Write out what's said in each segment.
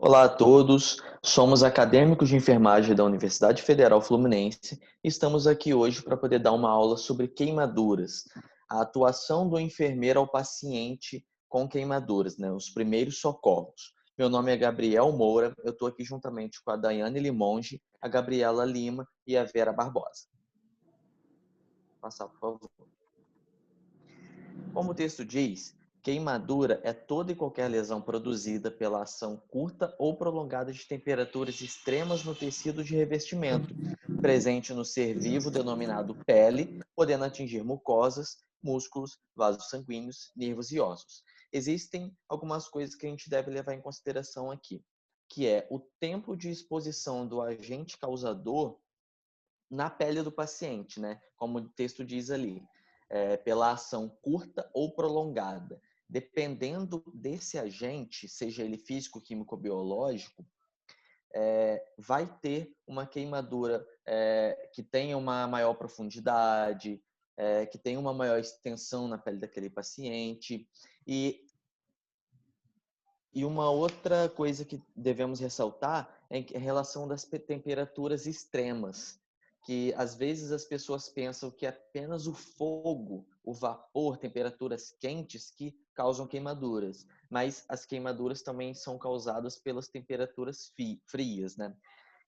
Olá a todos, somos acadêmicos de enfermagem da Universidade Federal Fluminense e estamos aqui hoje para poder dar uma aula sobre queimaduras, a atuação do enfermeiro ao paciente com queimaduras, os primeiros socorros. Meu nome é Gabriel Moura, eu estou aqui juntamente com a Daiane Limonge, a Gabriela Lima e a Vera Barbosa. Passar, por favor. Como o texto diz, queimadura é toda e qualquer lesão produzida pela ação curta ou prolongada de temperaturas extremas no tecido de revestimento, presente no ser vivo denominado pele, podendo atingir mucosas, músculos, vasos sanguíneos, nervos e ossos. Existem algumas coisas que a gente deve levar em consideração aqui, que é o tempo de exposição do agente causador na pele do paciente, Como o texto diz ali, pela ação curta ou prolongada. Dependendo desse agente, seja ele físico, químico ou biológico, vai ter uma queimadura que tenha uma maior profundidade, que tenha uma maior extensão na pele daquele paciente. E uma outra coisa que devemos ressaltar é em relação das temperaturas extremas, que às vezes as pessoas pensam que é apenas o fogo, o vapor, temperaturas quentes que causam queimaduras, mas as queimaduras também são causadas pelas temperaturas frias,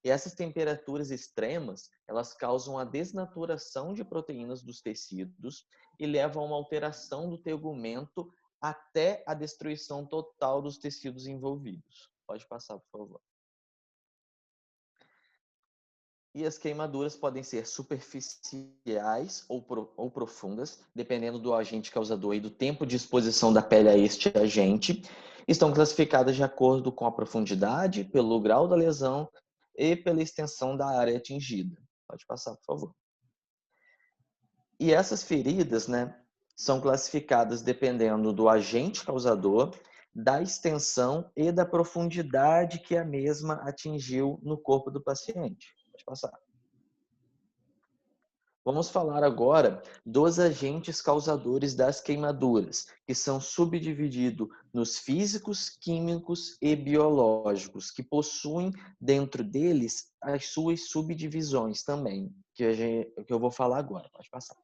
E essas temperaturas extremas, elas causam a desnaturação de proteínas dos tecidos e levam a uma alteração do tegumento até a destruição total dos tecidos envolvidos. Pode passar, por favor. E as queimaduras podem ser superficiais ou profundas, dependendo do agente causador e do tempo de exposição da pele a este agente. Estão classificadas de acordo com a profundidade, pelo grau da lesão e pela extensão da área atingida. Pode passar, por favor. E essas feridas, são classificadas dependendo do agente causador, da extensão e da profundidade que a mesma atingiu no corpo do paciente. Pode passar. Vamos falar agora dos agentes causadores das queimaduras, que são subdivididos nos físicos, químicos e biológicos, que possuem dentro deles as suas subdivisões também, que eu vou falar agora. Pode passar.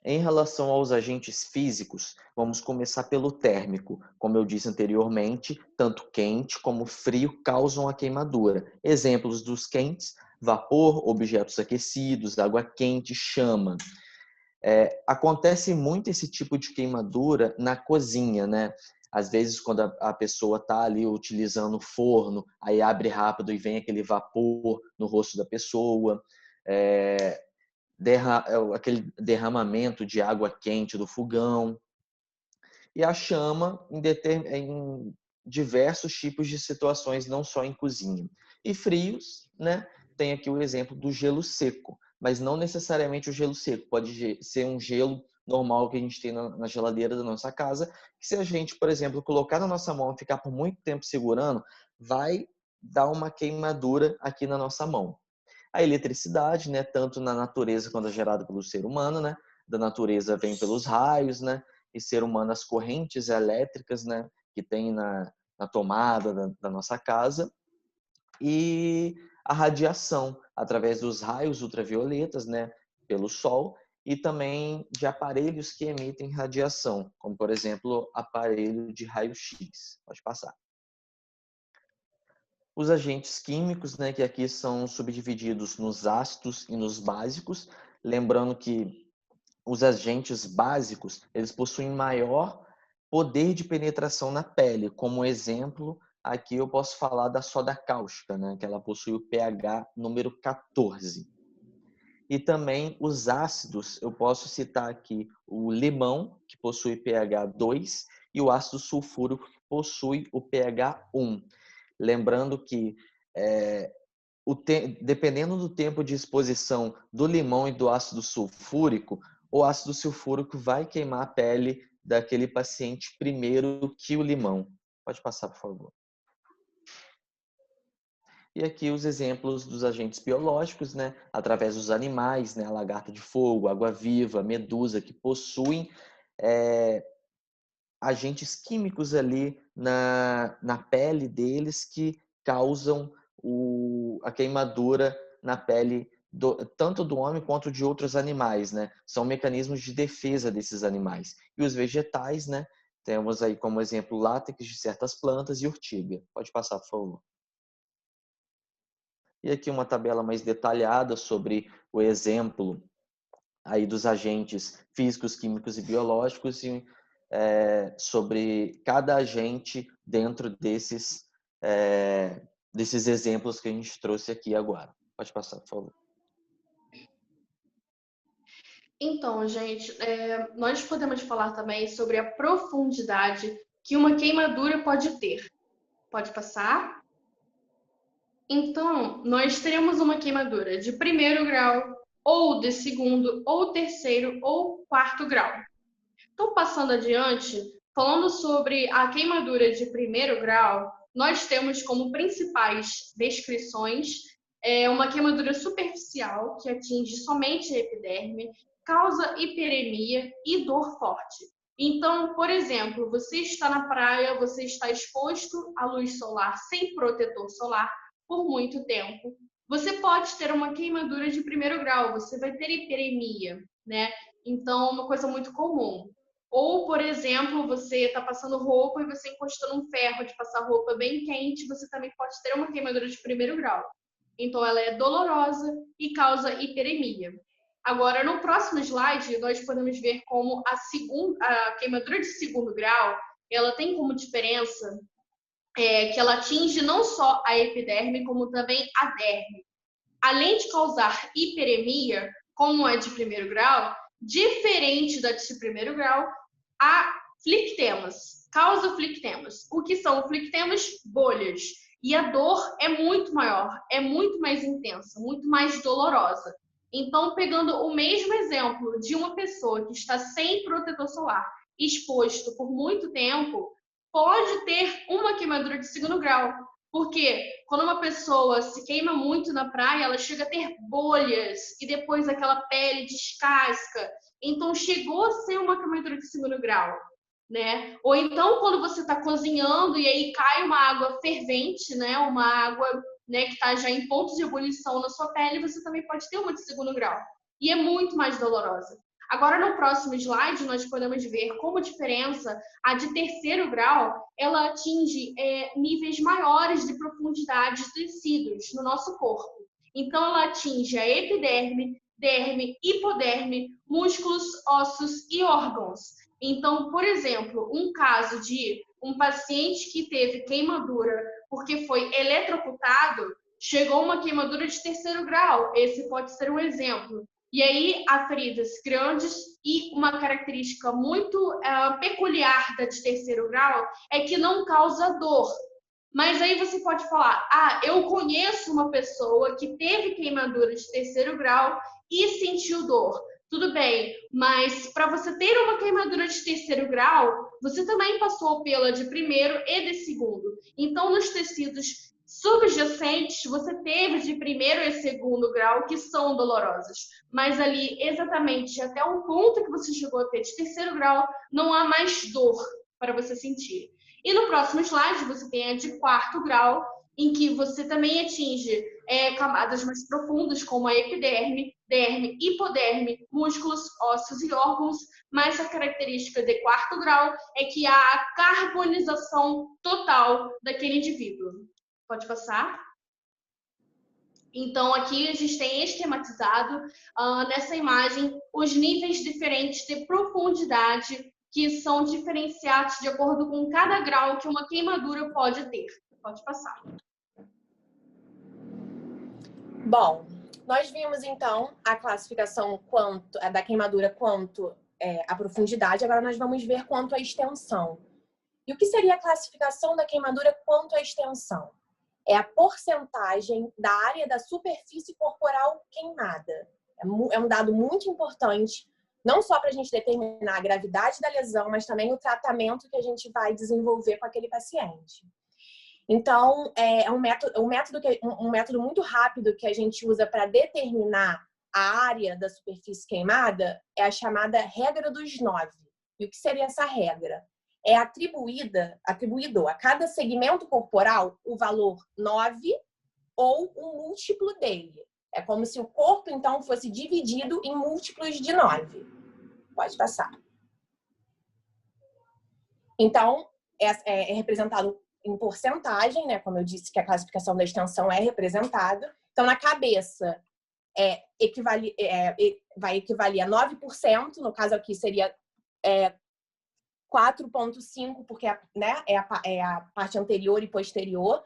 Em relação aos agentes físicos, vamos começar pelo térmico. Como eu disse anteriormente, tanto quente como frio causam a queimadura. Exemplos dos quentes: vapor, objetos aquecidos, água quente, chama. Acontece muito esse tipo de queimadura na cozinha, Às vezes, quando a pessoa está ali utilizando o forno, aí abre rápido e vem aquele vapor no rosto da pessoa. Aquele derramamento de água quente do fogão. E a chama em diversos tipos de situações, não só em cozinha. E frios, tem aqui o exemplo do gelo seco, mas não necessariamente o gelo seco, pode ser um gelo normal que a gente tem na geladeira da nossa casa, que se a gente, por exemplo, colocar na nossa mão e ficar por muito tempo segurando, vai dar uma queimadura aqui na nossa mão. A eletricidade, tanto na natureza quanto é gerada pelo ser humano, Da natureza vem pelos raios, E ser humano as correntes elétricas, Que tem na tomada da nossa casa. E a radiação, através dos raios ultravioletas, Pelo sol. E também de aparelhos que emitem radiação, como, por exemplo, aparelho de raio-x. Pode passar. Os agentes químicos, que aqui são subdivididos nos ácidos e nos básicos, lembrando que os agentes básicos, eles possuem maior poder de penetração na pele. Como exemplo, aqui eu posso falar da soda cáustica, que ela possui o pH número 14. E também os ácidos, eu posso citar aqui o limão, que possui pH 2, e o ácido sulfúrico, que possui o pH 1. Lembrando que, dependendo do tempo de exposição do limão e do ácido sulfúrico, o ácido sulfúrico vai queimar a pele daquele paciente primeiro que o limão. Pode passar, por favor. E aqui os exemplos dos agentes biológicos, através dos animais, a lagarta de fogo, água-viva, medusa, que possuem agentes químicos ali na pele deles que causam a queimadura na pele tanto do homem quanto de outros animais, né? São mecanismos de defesa desses animais. E os vegetais, né? Temos aí como exemplo látex de certas plantas e urtiga. Pode passar, por favor. E aqui uma tabela mais detalhada sobre o exemplo aí dos agentes físicos, químicos e biológicos e sobre cada agente dentro desses exemplos que a gente trouxe aqui agora. Pode passar, por favor. Então, gente, nós podemos falar também sobre a profundidade que uma queimadura pode ter. Pode passar? Então, nós teremos uma queimadura de primeiro grau, ou de segundo, ou terceiro, ou quarto grau. Então, passando adiante, falando sobre a queimadura de primeiro grau, nós temos como principais descrições uma queimadura superficial que atinge somente a epiderme, causa hiperemia e dor forte. Então, por exemplo, você está na praia, você está exposto à luz solar sem protetor solar por muito tempo. Você pode ter uma queimadura de primeiro grau, você vai ter hiperemia, né? Então, é uma coisa muito comum. Ou, por exemplo, você está passando roupa e você encostou num ferro de passar roupa bem quente, você também pode ter uma queimadura de primeiro grau. Então, ela é dolorosa e causa hiperemia. Agora, no próximo slide, nós podemos ver como a queimadura de segundo grau, ela tem como diferença que ela atinge não só a epiderme, como também a derme. Além de causar hiperemia, como é de primeiro grau, diferente da de primeiro grau, há flictemas, causa flictemas. O que são flictemas? Bolhas. E a dor é muito maior, é muito mais intensa, muito mais dolorosa. Então, pegando o mesmo exemplo de uma pessoa que está sem protetor solar, exposto por muito tempo, pode ter uma queimadura de segundo grau. Porque quando uma pessoa se queima muito na praia, ela chega a ter bolhas e depois aquela pele descasca. Então, chegou a ser uma queimadura de segundo grau, né? Ou então, quando você está cozinhando e aí cai uma água fervente, né? Uma água, né, que está já em pontos de ebulição na sua pele, você também pode ter uma de segundo grau. E é muito mais dolorosa. Agora, no próximo slide, nós podemos ver como a diferença, a de terceiro grau, ela atinge níveis maiores de profundidade de tecidos no nosso corpo. Então, ela atinge a epiderme, derme, hipoderme, músculos, ossos e órgãos. Então, por exemplo, um caso de um paciente que teve queimadura porque foi eletrocutado, chegou uma queimadura de terceiro grau. Esse pode ser um exemplo. E aí, há feridas grandes e uma característica muito peculiar da de terceiro grau é que não causa dor. Mas aí você pode falar, eu conheço uma pessoa que teve queimadura de terceiro grau e sentiu dor. Tudo bem, mas para você ter uma queimadura de terceiro grau, você também passou pela de primeiro e de segundo. Então, nos tecidos subjacentes, você teve de primeiro e segundo grau que são dolorosos. Mas ali, exatamente até o ponto que você chegou a ter de terceiro grau, não há mais dor para você sentir. E no próximo slide, você tem a de quarto grau, em que você também atinge camadas mais profundas, como a epiderme, derme, hipoderme, músculos, ossos e órgãos, mas a característica de quarto grau é que há a carbonização total daquele indivíduo. Pode passar? Então, aqui a gente tem esquematizado nessa imagem os níveis diferentes de profundidade que são diferenciados de acordo com cada grau que uma queimadura pode ter. Pode passar. Bom, nós vimos então a classificação da queimadura quanto a profundidade, agora nós vamos ver quanto à extensão. E o que seria a classificação da queimadura quanto à extensão? É a porcentagem da área da superfície corporal queimada. É um dado muito importante, não só para a gente determinar a gravidade da lesão, mas também o tratamento que a gente vai desenvolver com aquele paciente. Então, é um método muito rápido que a gente usa para determinar a área da superfície queimada é a chamada regra dos 9. E o que seria essa regra? é atribuído a cada segmento corporal o valor 9 ou um múltiplo dele. É como se o corpo, então, fosse dividido em múltiplos de 9. Pode passar. Então, é representado em porcentagem, né? Como eu disse que a classificação da extensão é representada. Então, na cabeça, vai equivaler a 9%. No caso aqui, seria 4,5%, porque né, é a parte anterior e posterior.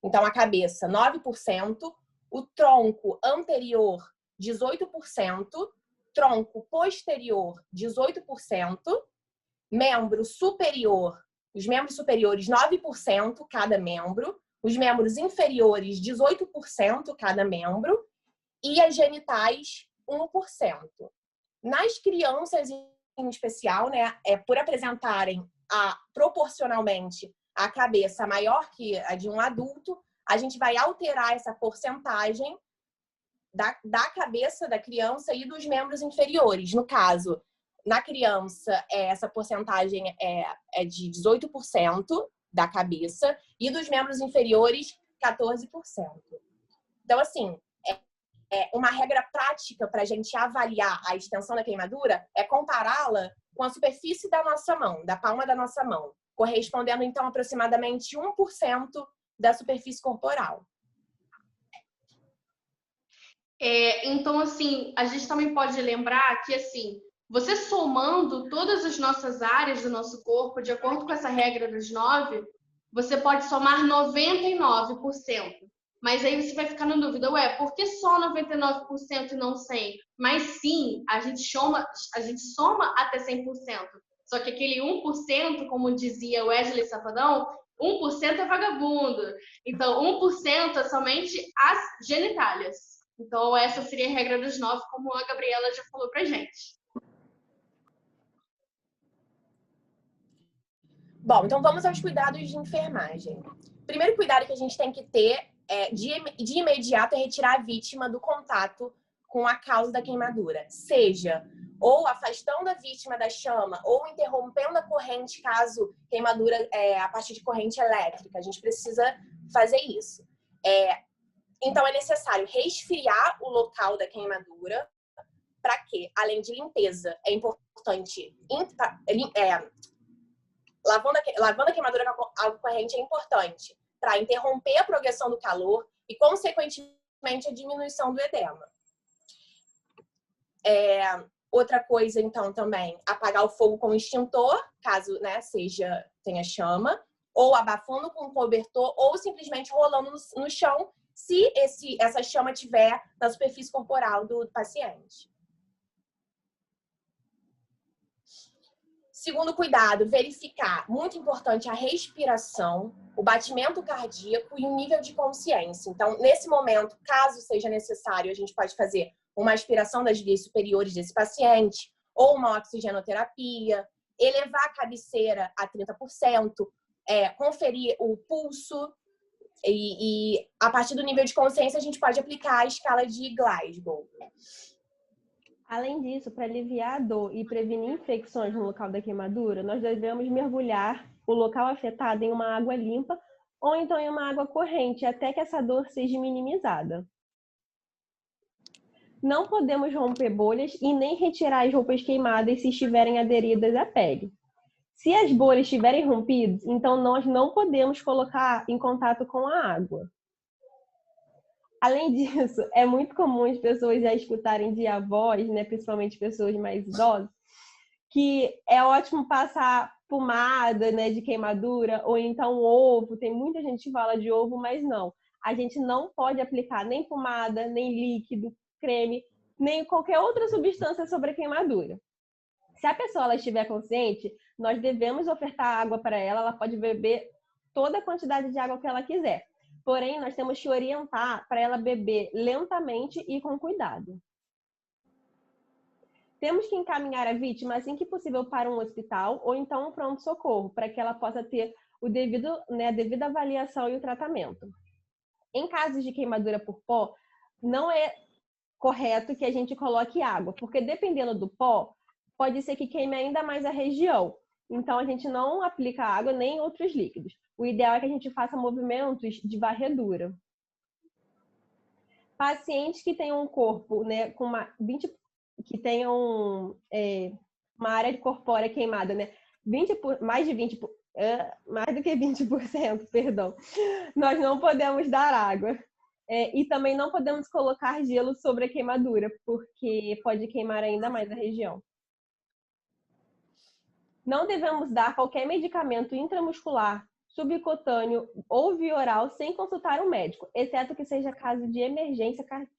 Então, a cabeça, 9%. O tronco anterior, 18%. Tronco posterior, 18%. Membro superior, os membros superiores, 9% cada membro. Os membros inferiores, 18% cada membro. E as genitais, 1%. Nas crianças, em especial, né, por apresentarem proporcionalmente a cabeça maior que a de um adulto, a gente vai alterar essa porcentagem da cabeça da criança e dos membros inferiores. No caso, na criança, essa porcentagem é de 18% da cabeça e dos membros inferiores, 14%. Então, assim, uma regra prática para a gente avaliar a extensão da queimadura é compará-la com a superfície da nossa mão, da palma da nossa mão, correspondendo, então, aproximadamente 1% da superfície corporal. Então, assim, a gente também pode lembrar que, assim, você somando todas as nossas áreas do nosso corpo, de acordo com essa regra dos 9, você pode somar 99%. Mas aí você vai ficar na dúvida, por que só 99% e não 100%? Mas sim, a gente soma até 100%. Só que aquele 1%, como dizia Wesley Safadão, 1% é vagabundo. Então, 1% é somente as genitálias. Então, essa seria a regra dos 9, como a Gabriela já falou pra gente. Bom, então vamos aos cuidados de enfermagem. O primeiro cuidado que a gente tem que ter de imediato é retirar a vítima do contato com a causa da queimadura. Seja ou afastando a vítima da chama ou interrompendo a corrente, caso queimadura a partir de corrente elétrica. A gente precisa fazer isso. Então, é necessário resfriar o local da queimadura. Para quê? Além de limpeza, é importante... lavando a queimadura com água corrente é importante para interromper a progressão do calor e, consequentemente, a diminuição do edema. Outra coisa, então, também, apagar o fogo com extintor, caso, né, tenha chama, ou abafando com um cobertor, ou simplesmente rolando no chão, se essa chama estiver na superfície corporal do paciente. Segundo cuidado, verificar, muito importante, a respiração, o batimento cardíaco e o nível de consciência. Então, nesse momento, caso seja necessário, a gente pode fazer uma aspiração das vias superiores desse paciente, ou uma oxigenoterapia, elevar a cabeceira a 30%, conferir o pulso, e a partir do nível de consciência, a gente pode aplicar a escala de Glasgow. Além disso, para aliviar a dor e prevenir infecções no local da queimadura, nós devemos mergulhar o local afetado em uma água limpa ou então em uma água corrente, até que essa dor seja minimizada. Não podemos romper bolhas e nem retirar as roupas queimadas se estiverem aderidas à pele. Se as bolhas estiverem rompidas, então nós não podemos colocar em contato com a água. Além disso, é muito comum as pessoas já escutarem de avós, né, principalmente pessoas mais idosas, que é ótimo passar pomada, né, de queimadura, ou então ovo. Tem muita gente que fala de ovo, mas não. A gente não pode aplicar nem pomada, nem líquido, creme, nem qualquer outra substância sobre a queimadura. Se a pessoa ela estiver consciente, nós devemos ofertar água para ela. Ela pode beber toda a quantidade de água que ela quiser. Porém, nós temos que orientar para ela beber lentamente e com cuidado. Temos que encaminhar a vítima assim que possível para um hospital ou então um pronto-socorro, para que ela possa ter a devida avaliação e o tratamento. Em casos de queimadura por pó, não é correto que a gente coloque água, porque dependendo do pó, pode ser que queime ainda mais a região. Então, a gente não aplica água nem outros líquidos. O ideal é que a gente faça movimentos de varredura. Pacientes que tenham um corpo, né, com que tenham uma área corpórea queimada, né, mais do que 20%, perdão, nós não podemos dar água. E também não podemos colocar gelo sobre a queimadura, porque pode queimar ainda mais a região. Não devemos dar qualquer medicamento intramuscular, subcutâneo ou via oral sem consultar um médico, exceto que seja caso de emergência cardíaca.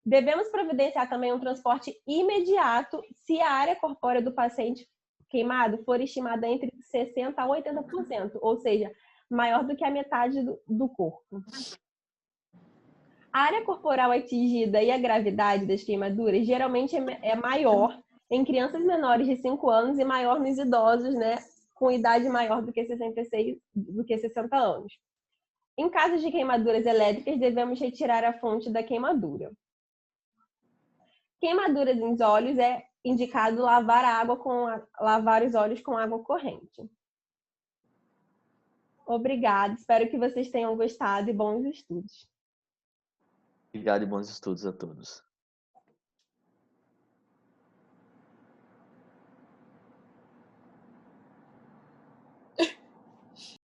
Devemos providenciar também um transporte imediato se a área corpórea do paciente queimado for estimada entre 60% a 80%, ou seja, maior do que a metade do corpo. A área corporal atingida e a gravidade das queimaduras geralmente é maior em crianças menores de 5 anos e maior nos idosos, né, com idade maior do que 60 anos. Em casos de queimaduras elétricas, devemos retirar a fonte da queimadura. Queimaduras nos olhos é indicado lavar os olhos com água corrente. Obrigada, espero que vocês tenham gostado e bons estudos. Obrigado e bons estudos a todos.